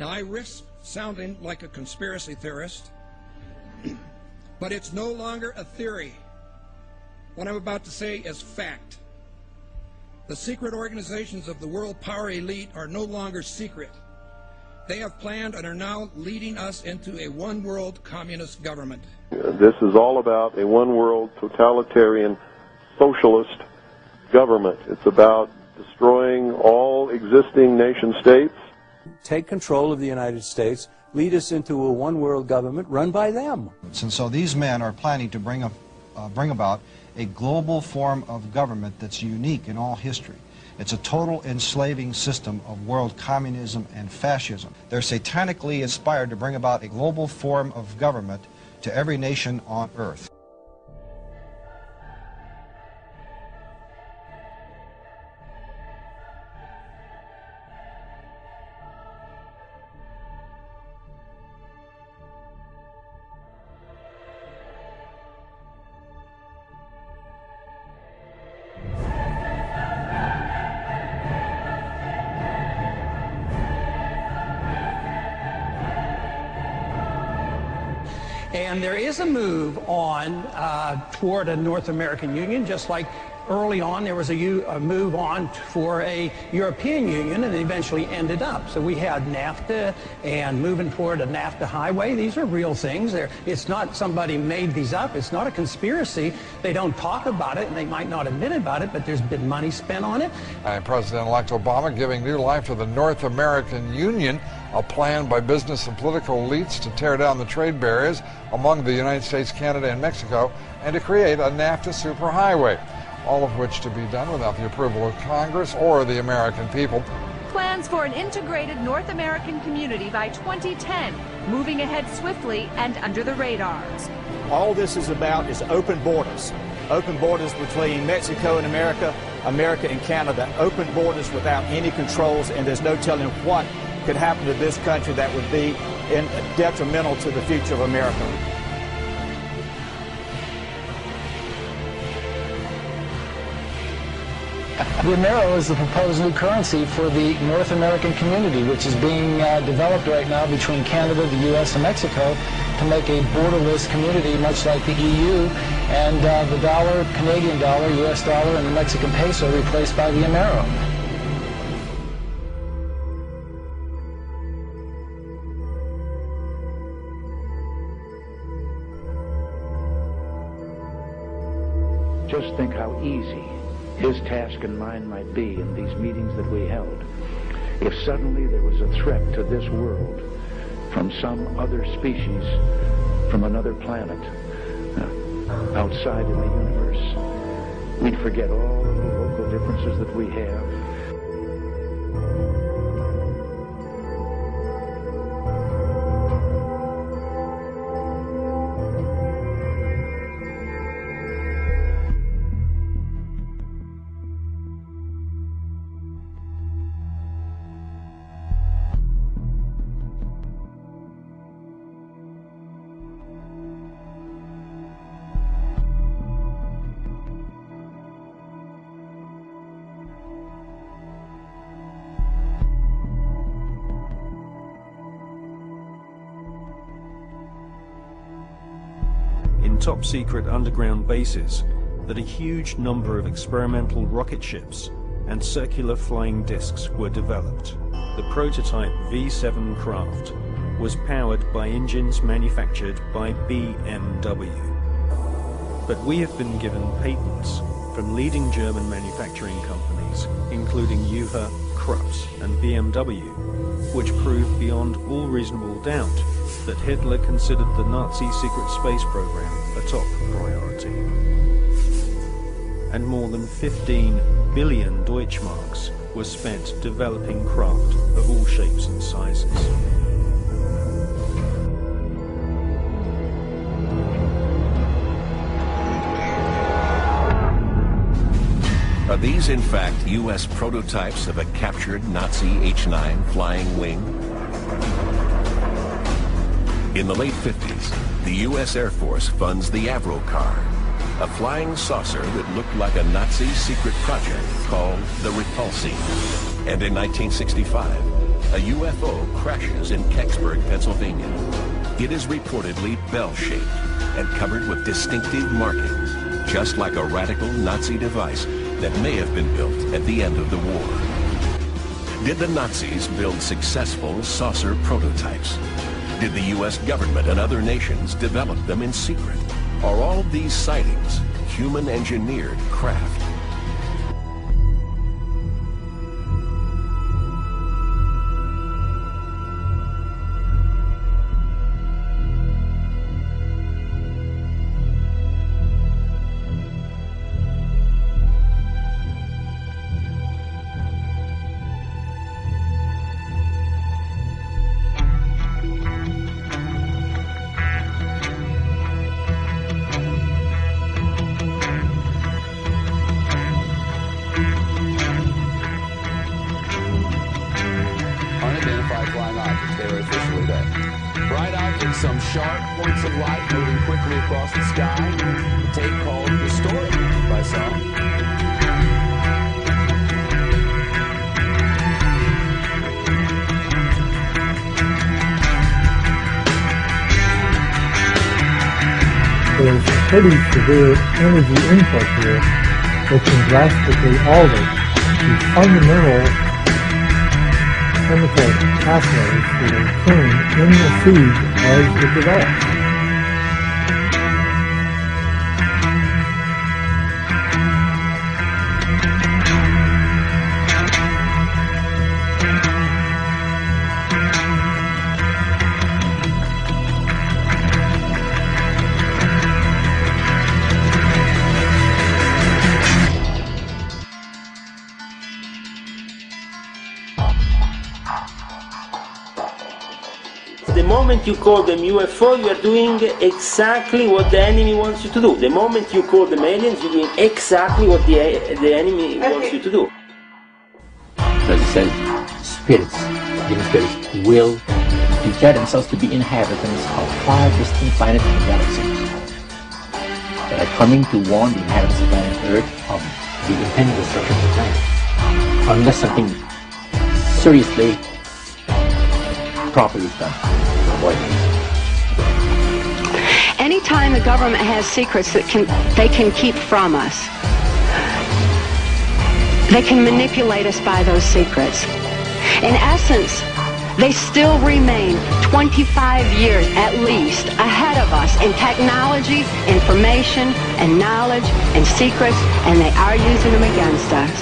Now, I risk sounding like a conspiracy theorist, but it's no longer a theory. What I'm about to say is fact. The secret organizations of the world power elite are no longer secret. They have planned and are now leading us into a one-world communist government. This is all about a one-world totalitarian socialist government. It's about destroying all existing nation states. Take control of the United States, lead us into a one-world government run by them. And so these men are planning to bring about a global form of government that's unique in all history. It's a total enslaving system of world communism and fascism. They're satanically inspired to bring about a global form of government to every nation on earth. And there is a move on toward a North American Union, just like early on there was a move on for a European Union, and it eventually ended up. So we had NAFTA and moving toward a NAFTA highway. These are real things. It's not somebody made these up. It's not a conspiracy. They don't talk about it, and they might not admit about it, but there's been money spent on it. And President-elect Obama giving new life to the North American Union, a plan by business and political elites to tear down the trade barriers among the United States, Canada, and Mexico, and to create a NAFTA superhighway, all of which to be done without the approval of Congress or the American people. Plans for an integrated North American community by 2010, moving ahead swiftly and under the radars. All this is about is open borders between Mexico and America, America and Canada, open borders without any controls, and there's no telling what could happen to this country that would be detrimental to the future of America. The Amero is the proposed new currency for the North American community, which is being developed right now between Canada, the U.S., and Mexico to make a borderless community, much like the EU, and the dollar, Canadian dollar, U.S. dollar, and the Mexican peso replaced by the Amero. Just think how easy his task and mine might be in these meetings that we held if suddenly there was a threat to this world from some other species, from another planet, outside in the universe. We'd forget all of the local differences that we have. Top-secret underground bases that a huge number of experimental rocket ships and circular flying discs were developed. The prototype V-7 craft was powered by engines manufactured by BMW. But we have been given patents from leading German manufacturing companies, including UHA, Krups, and BMW, which prove beyond all reasonable doubt that Hitler considered the Nazi secret space program a top priority. And more than 15 billion Deutschmarks were spent developing craft of all shapes and sizes. Are these in fact U.S. prototypes of a captured Nazi H-9 flying wing? In the late 50s, the U.S. Air Force funds the Avro car, a flying saucer that looked like a Nazi secret project called the Repulsi. And in 1965, a UFO crashes in Kecksburg, Pennsylvania. It is reportedly bell-shaped and covered with distinctive markings, just like a radical Nazi device that may have been built at the end of the war. Did the Nazis build successful saucer prototypes? Did the U.S. government and other nations develop them in secret? Are all of these sightings human-engineered craft? Flying objects, they were officially dead. Bright objects, some sharp points of light moving quickly across the sky. The tape called historic by some. There's pretty severe energy input here that can drastically alter the fundamental chemical pathways that are occurring in the seed as it develops. The moment you call them UFO, you are doing exactly what the enemy wants you to do. The moment you call them aliens, you're doing exactly what the enemy wants you to do. So he said, spirits, human spirits, will declare themselves to be inhabitants of 5 distinct planets and galaxies that are coming to warn the inhabitants of planet Earth of the impending destruction of the planet, unless something seriously, properly done. Anytime the government has secrets that they can keep from us, they can manipulate us by those secrets. In essence, they still remain 25 years at least ahead of us in technology, information, and knowledge, and secrets, and they are using them against us.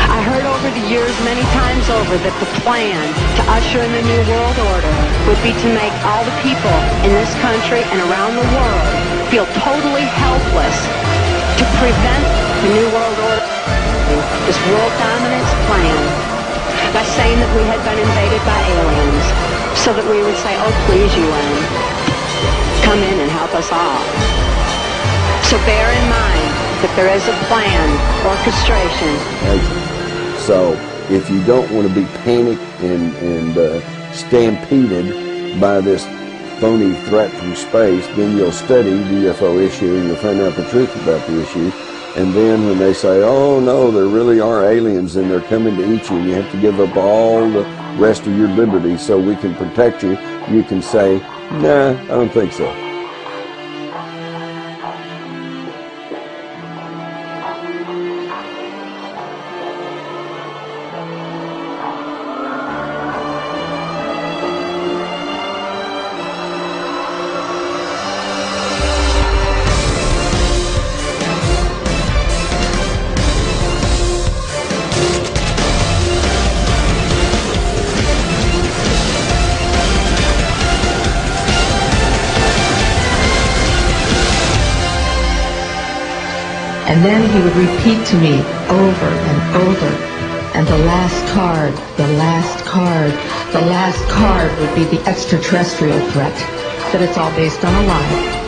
I heard over the years many times over that the plan to usher in the New World Order would be to make all the people in this country and around the world feel totally helpless to prevent the New World Order, this world dominance plan, by saying that we had been invaded by aliens, so that we would say, oh please UN, come in and help us all. So bear in mind that there is a plan, orchestration. So if you don't want to be panicked and stampeded by this phony threat from space, then you'll study the UFO issue and you'll find out the truth about the issue. And then when they say, oh no, there really are aliens and they're coming to eat you, and you have to give up all the rest of your liberty so we can protect you, you can say, nah, I don't think so. And then he would repeat to me over and over, and the last card, the last card, the last card would be the extraterrestrial threat, that it's all based on a lie.